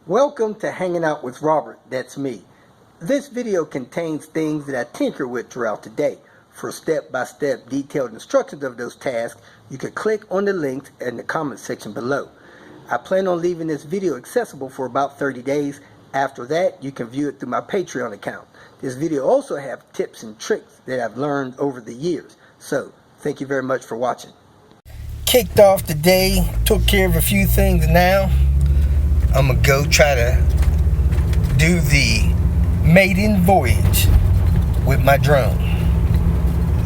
Welcome to Hanging Out with Robert, that's me. This video contains things that I tinker with throughout the day. For step-by-step detailed instructions of those tasks, you can click on the links in the comment section below. I plan on leaving this video accessible for about 30 days. After that, you can view it through my Patreon account. This video also has tips and tricks that I've learned over the years. So, thank you very much for watching. Kicked off the day, took care of a few things. Now I'm gonna go try to do the maiden voyage with my drone.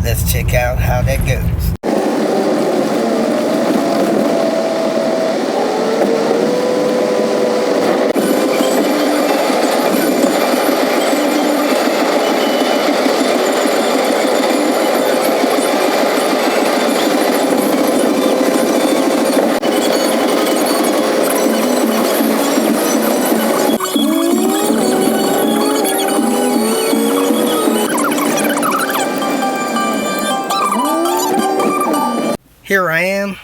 Let's check out how that goes. Here I am,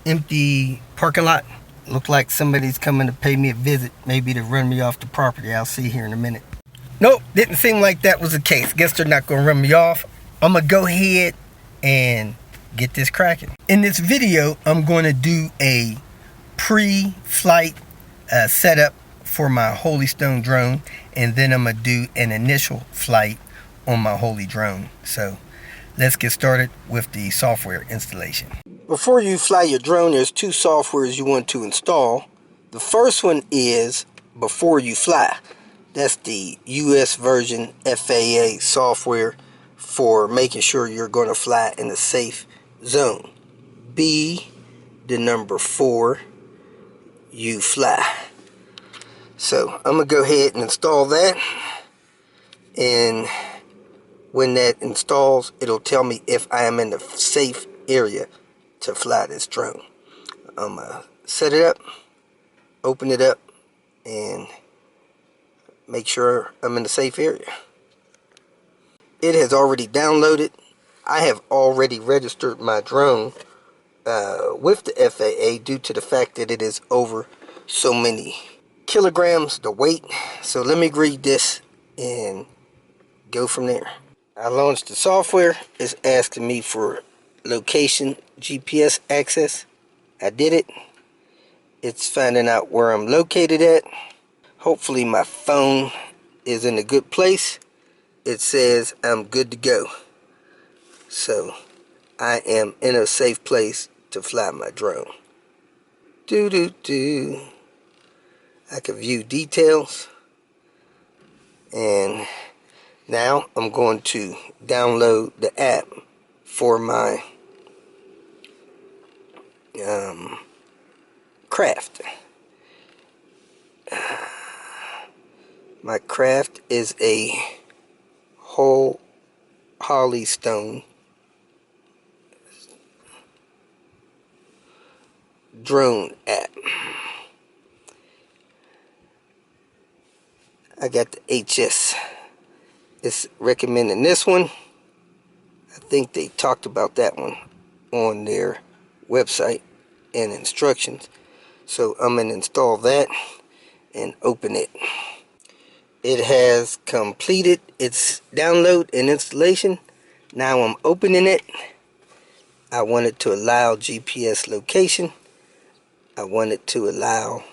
empty parking lot. Look like somebody's coming to pay me a visit, maybe to run me off the property. I'll see here in a minute. Nope, didn't seem like that was the case. Guess they're not gonna run me off. I'm gonna go ahead and get this cracking. In this video, I'm gonna do a pre-flight setup for my Holy Stone drone, and then I'm gonna do an initial flight on my Holy drone. So let's get started with the software installation. Before you fly your drone, there's two softwares you want to install. The first one is Before You Fly. That's the US version FAA software for making sure you're going to fly in a safe zone. B, the number 4, you fly. So I'm going to go ahead and install that. And when that installs, it'll tell me if I am in the safe area to fly this drone. I'm going to set it up, open it up, and make sure I'm in the safe area. It has already downloaded. I have already registered my drone with the FAA due to the fact that it is over so many kilograms, the weight. So let me read this and go from there. I launched the software. It's asking me for location GPS access. I did it. It's finding out where I'm located at. Hopefully my phone is in a good place. It says I'm good to go. So I am in a safe place to fly my drone. I can view details. And now I'm going to download the app for my craft. My craft is a Holy Stone drone app. I got the HS. It's recommending this one. I think they talked about that one on their website and instructions. So I'm going to install that and open it. It has completed its download and installation. Now I'm opening it. I want it to allow GPS location. I want it to allow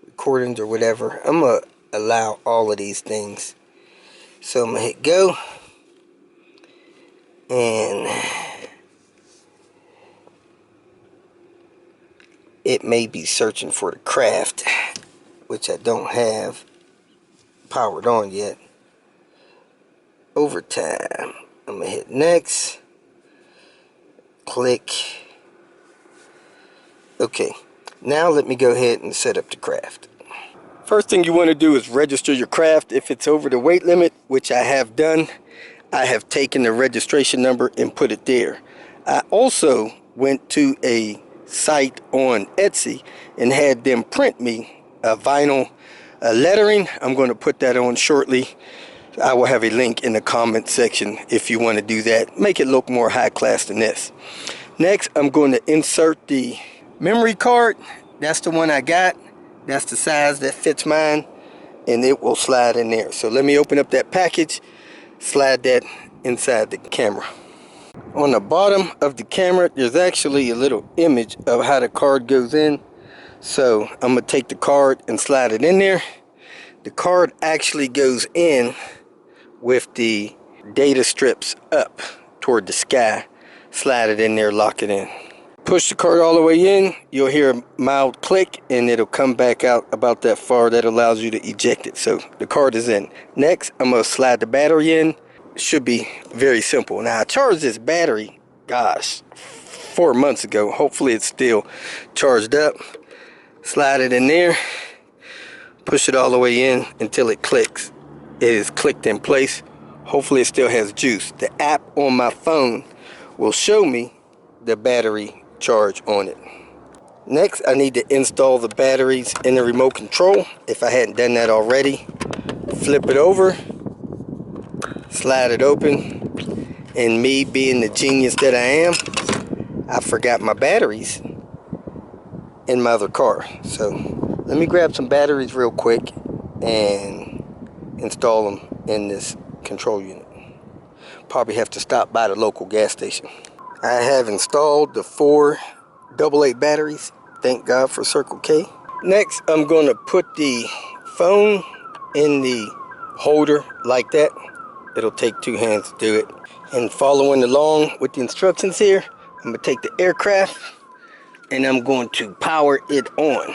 recordings or whatever. I'm going to allow all of these things. So I'm going to hit go. And it may be searching for the craft, which I don't have powered on yet. Overtime. I'm going to hit next. Click. Okay. Now let me go ahead and set up the craft. First thing you want to do is register your craft. If it's over the weight limit, which I have done, I have taken the registration number and put it there. I also went to a site on Etsy and had them print me a vinyl lettering. I'm going to put that on shortly. I will have a link in the comment section if you want to do that. Make it look more high class than this. Next, I'm going to insert the memory card. That's the one I got. That's the size that fits mine, and it will slide in there. So let me open up that package, slide that inside the camera. On the bottom of the camera, there's actually a little image of how the card goes in. So I'm going to take the card and slide it in there. The card actually goes in with the data strips up toward the sky. Slide it in there, lock it in. Push the card all the way in, you'll hear a mild click, and it'll come back out about that far. That allows you to eject it. So the card is in. Next, I'm going to slide the battery in. It should be very simple. Now, I charged this battery, gosh, 4 months ago. Hopefully it's still charged up. Slide it in there. Push it all the way in until it clicks. It is clicked in place. Hopefully it still has juice. The app on my phone will show me the battery charge on it. Next, I need to install the batteries in the remote control. If I hadn't done that already, flip it over, slide it open, and me being the genius that I am, I forgot my batteries in my other car. So let me grab some batteries real quick and install them in this control unit. Probably have to stop by the local gas station. I have installed the 4 AA batteries. Thank God for Circle K. Next, I'm going to put the phone in the holder like that. It'll take 2 hands to do it. And following along with the instructions here, I'm going to take the aircraft and I'm going to power it on.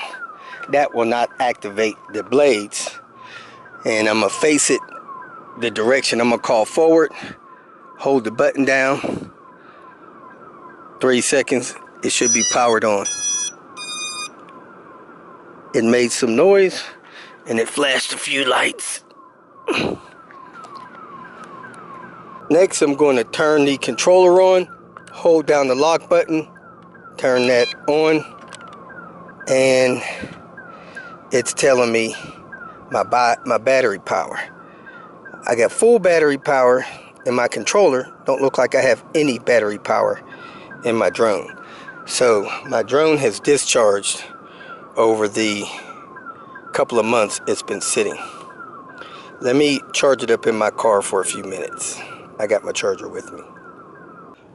That will not activate the blades. And I'm going to face it the direction I'm going to call forward. Hold the button down. 3 seconds, it should be powered on. It made some noise and it flashed a few lights. Next, I'm going to turn the controller on, hold down the lock button, turn that on, and it's telling me my battery power. I got full battery power in my controller. Don't look like I have any battery power in my drone. So my drone has discharged over the couple of months it's been sitting. Let me charge it up in my car for a few minutes. I got my charger with me.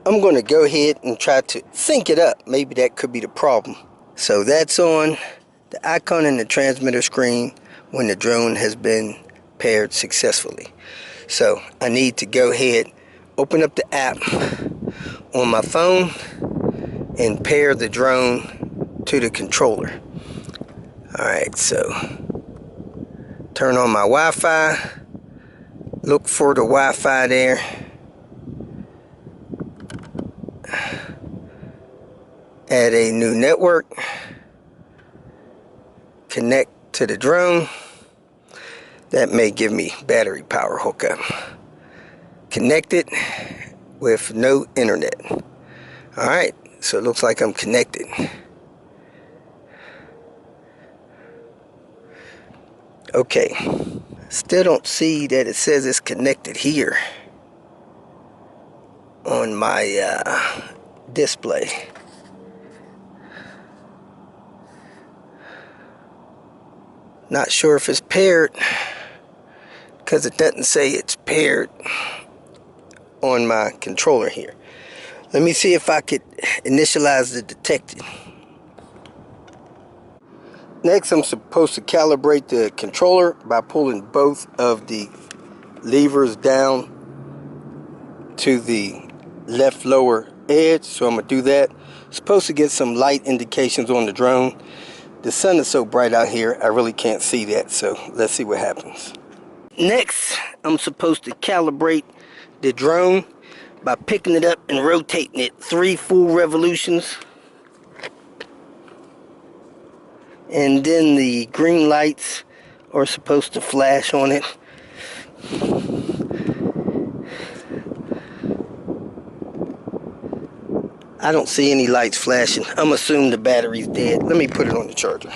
I'm going to go ahead and try to sync it up. Maybe that could be the problem. So that's on. The icon in the transmitter screen when the drone has been paired successfully. So I need to go ahead, open up the app on my phone and pair the drone to the controller. Alright, so turn on my Wi-Fi, look for the Wi-Fi there, add a new network, connect to the drone. That may give me battery power hookup. Connect it with no internet. Alright, so it looks like I'm connected. Okay, still don't see that it says it's connected here on my display. Not sure if it's paired because it doesn't say it's paired on my controller here. Let me see if I could initialize the detected. Next, I'm supposed to calibrate the controller by pulling both of the levers down to the left lower edge. So I'm going to do that. Supposed to get some light indications on the drone. The sun is so bright out here, I really can't see that. So let's see what happens. Next, I'm supposed to calibrate the drone by picking it up and rotating it 3 full revolutions. And then the green lights are supposed to flash on it. I don't see any lights flashing. I'm assuming the battery's dead. Let me put it on the charger.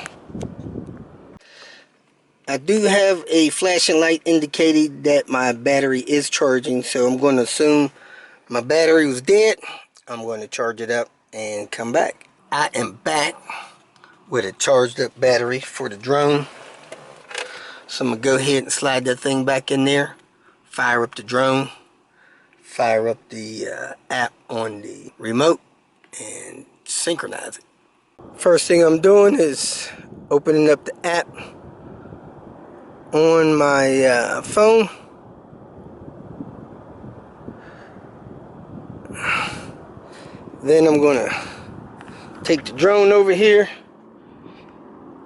I do have a flashing light indicating that my battery is charging, so I'm going to assume my battery was dead. I'm going to charge it up and come back. I am back with a charged up battery for the drone. So I'm gonna go ahead and slide that thing back in there, fire up the drone, fire up the app on the remote, and synchronize it. First thing I'm doing is opening up the app on my phone. Then I'm gonna take the drone over here.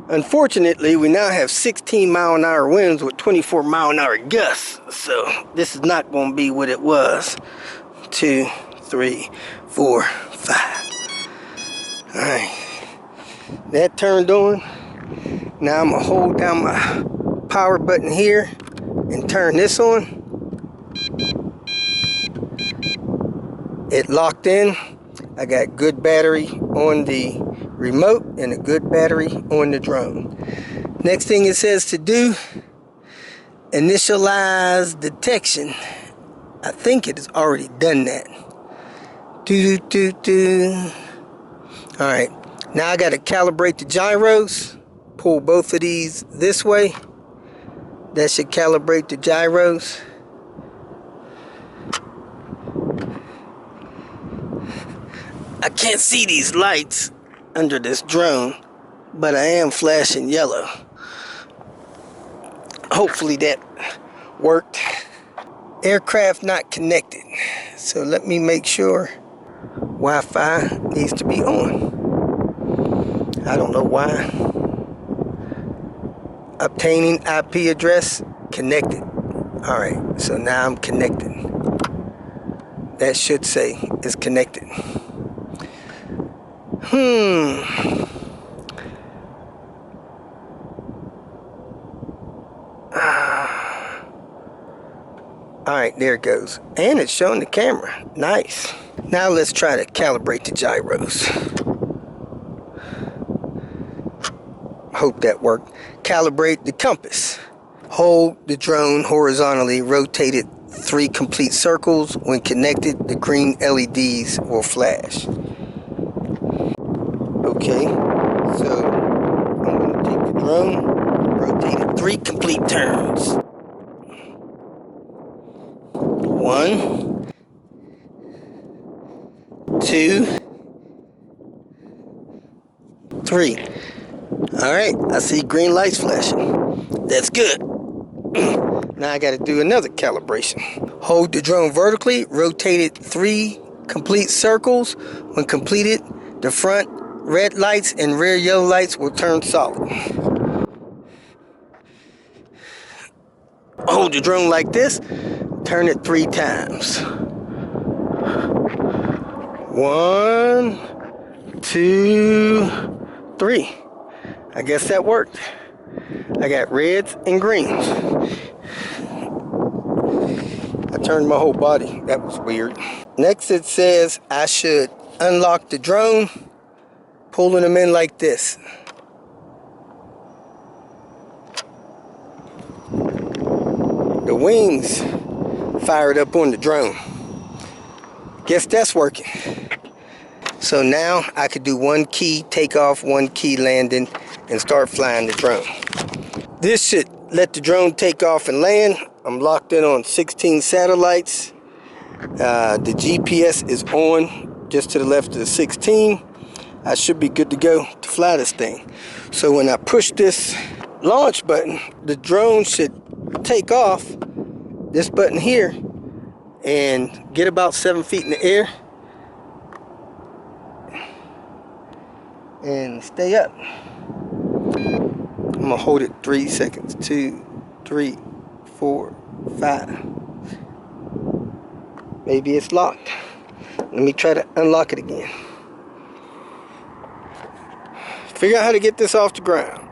Unfortunately, we now have 16-mile-an-hour winds with 24-mile-an-hour gusts. So this is not gonna be what it was. 2, 3, 4, 5. All right, that turned on. Now I'm gonna hold down my power button here and turn this on. It locked in. I got good battery on the remote and a good battery on the drone. Next thing it says to do, initialize detection. I think it has already done that. All right, now I got to calibrate the gyros. Pull both of these this way. That should calibrate the gyros. I can't see these lights under this drone, but I am flashing yellow. Hopefully that worked. Aircraft not connected. So let me make sure Wi-Fi needs to be on. I don't know why. Obtaining IP address connected. All right, so now I'm connected. That should say it's connected. Alright, there it goes. And it's showing the camera. Nice. Now let's try to calibrate the gyros. Hope that worked. Calibrate the compass. Hold the drone horizontally, rotate it 3 complete circles. When connected, the green LEDs will flash. Okay, so I'm going to take the drone, rotate it 3 complete turns. 1, 2, 3. Alright, I see green lights flashing. That's good. Now I got to do another calibration. Hold the drone vertically, rotate it 3 complete circles. When completed, the front red lights and rear yellow lights will turn solid. Hold your drone like this, turn it 3 times. 1, 2, 3. I guess that worked. I got reds and greens. I turned my whole body. That was weird. Next it says I should unlock the drone, pulling them in like this. The wings fired up on the drone. Guess that's working. So now I could do 1 key takeoff, 1 key landing, and start flying the drone. This should let the drone take off and land. I'm locked in on 16 satellites. The GPS is on just to the left of the 16. I should be good to go to fly this thing. So when I push this launch button, the drone should take off this button here and get about 7 feet in the air and stay up. I'm gonna hold it 3 seconds. 2, 3, 4, 5. Maybe it's locked. Let me try to unlock it again. Figure out how to get this off the ground.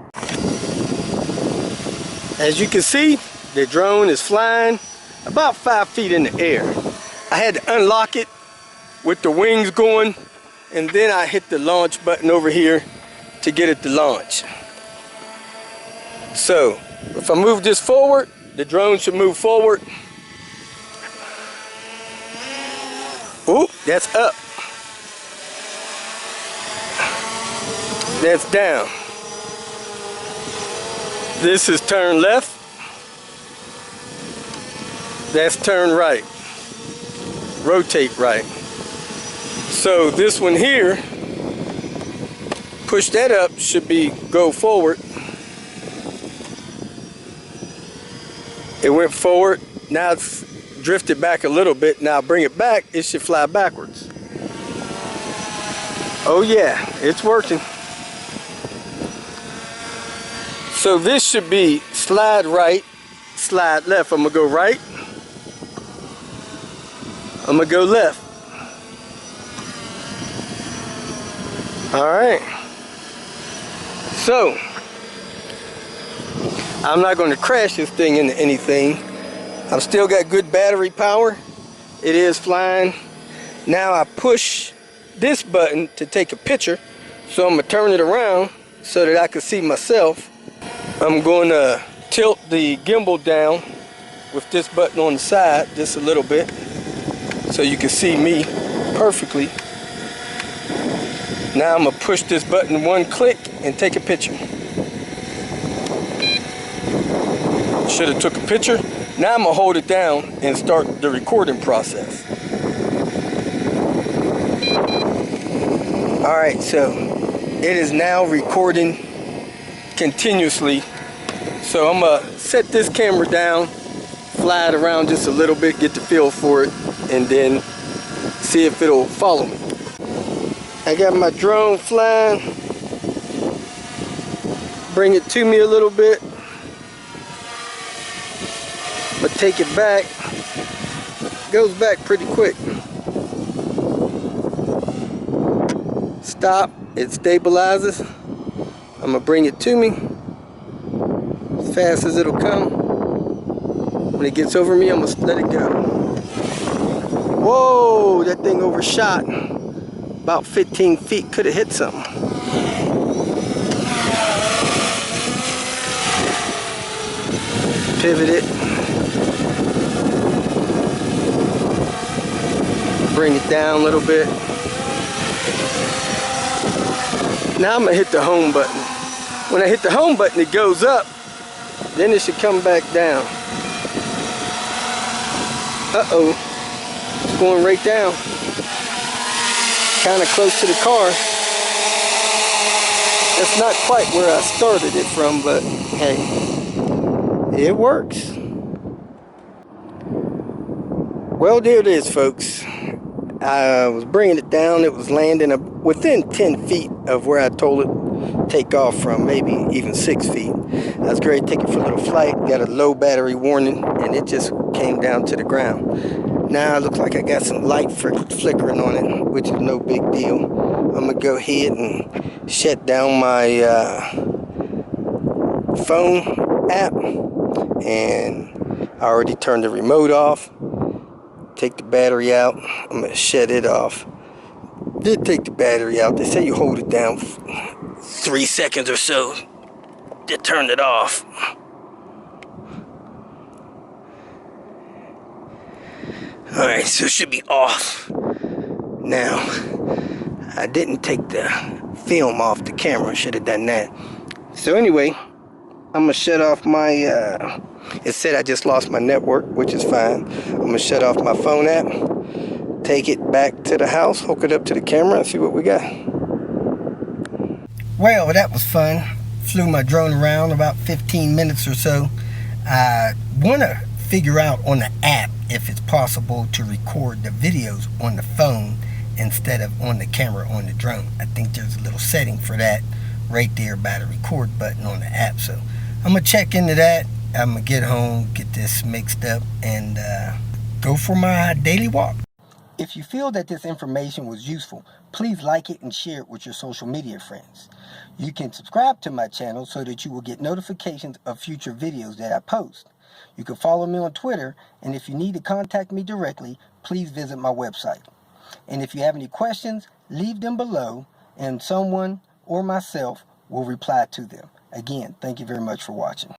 As you can see, the drone is flying about 5 feet in the air. I had to unlock it with the wings going, and then I hit the launch button over here to get it to launch. So, if I move this forward, the drone should move forward. Ooh, that's up. That's down. This is turn left. That's turn right. Rotate right. So this one here, push that up, should be go forward. It went forward. Now it's drifted back a little bit. Now bring it back, it should fly backwards. Oh yeah, it's working. So this should be slide right, slide left. I'm gonna go right. I'm gonna go left. All right. So I'm not going to crash this thing into anything. I've still got good battery power. It is flying. Now I push this button to take a picture. So I'm going to turn it around so that I can see myself. I'm going to tilt the gimbal down with this button on the side just a little bit so you can see me perfectly. Now I'm going to push this button one click and take a picture. Should have took a picture. Now I'm going to hold it down and start the recording process. Alright, so it is now recording continuously. So I'm going to set this camera down, fly it around just a little bit, get the feel for it, and then see if it'll follow me. I got my drone flying. Bring it to me a little bit. But take it back. Goes back pretty quick. Stop. It stabilizes. I'm gonna bring it to me as fast as it'll come. When it gets over me, I'm gonna let it go. Whoa, that thing overshot. About 15 feet, could have hit something. Pivot it. Bring it down a little bit. Now I'm gonna hit the home button. When I hit the home button, it goes up. Then it should come back down. Uh-oh, it's going right down. Kind of close to the car. That's not quite where I started it from, but hey, it works. Well, there it is, folks. I was bringing it down. It was landing within 10 feet of where I told it take off from, maybe even 6 feet. I was great to take it for a little flight. Got a low battery warning, and it just came down to the ground. Now it looks like I got some light flickering on it, which is no big deal. I'm gonna go ahead and shut down my phone app, and I already turned the remote off. Take the battery out. I'm gonna shut it off. Did take the battery out. They say you hold it down 3 seconds or so to turn it off. Alright, so it should be off. Now, I didn't take the film off the camera. Should have done that. So anyway, I'm gonna shut off my it said I just lost my network, which is fine. I'm gonna shut off my phone app, take it back to the house, hook it up to the camera, and see what we got. Well, that was fun. Flew my drone around about 15 minutes or so. I want to figure out on the app if it's possible to record the videos on the phone instead of on the camera on the drone. I think there's a little setting for that right there by the record button on the app. So I'm gonna check into that. I'm gonna get home, get this mixed up, and go for my daily walk. If you feel that this information was useful, please like it and share it with your social media friends. You can subscribe to my channel so that you will get notifications of future videos that I post. You can follow me on Twitter, and if you need to contact me directly, please visit my website. And if you have any questions, leave them below, and someone or myself will reply to them. Again, thank you very much for watching.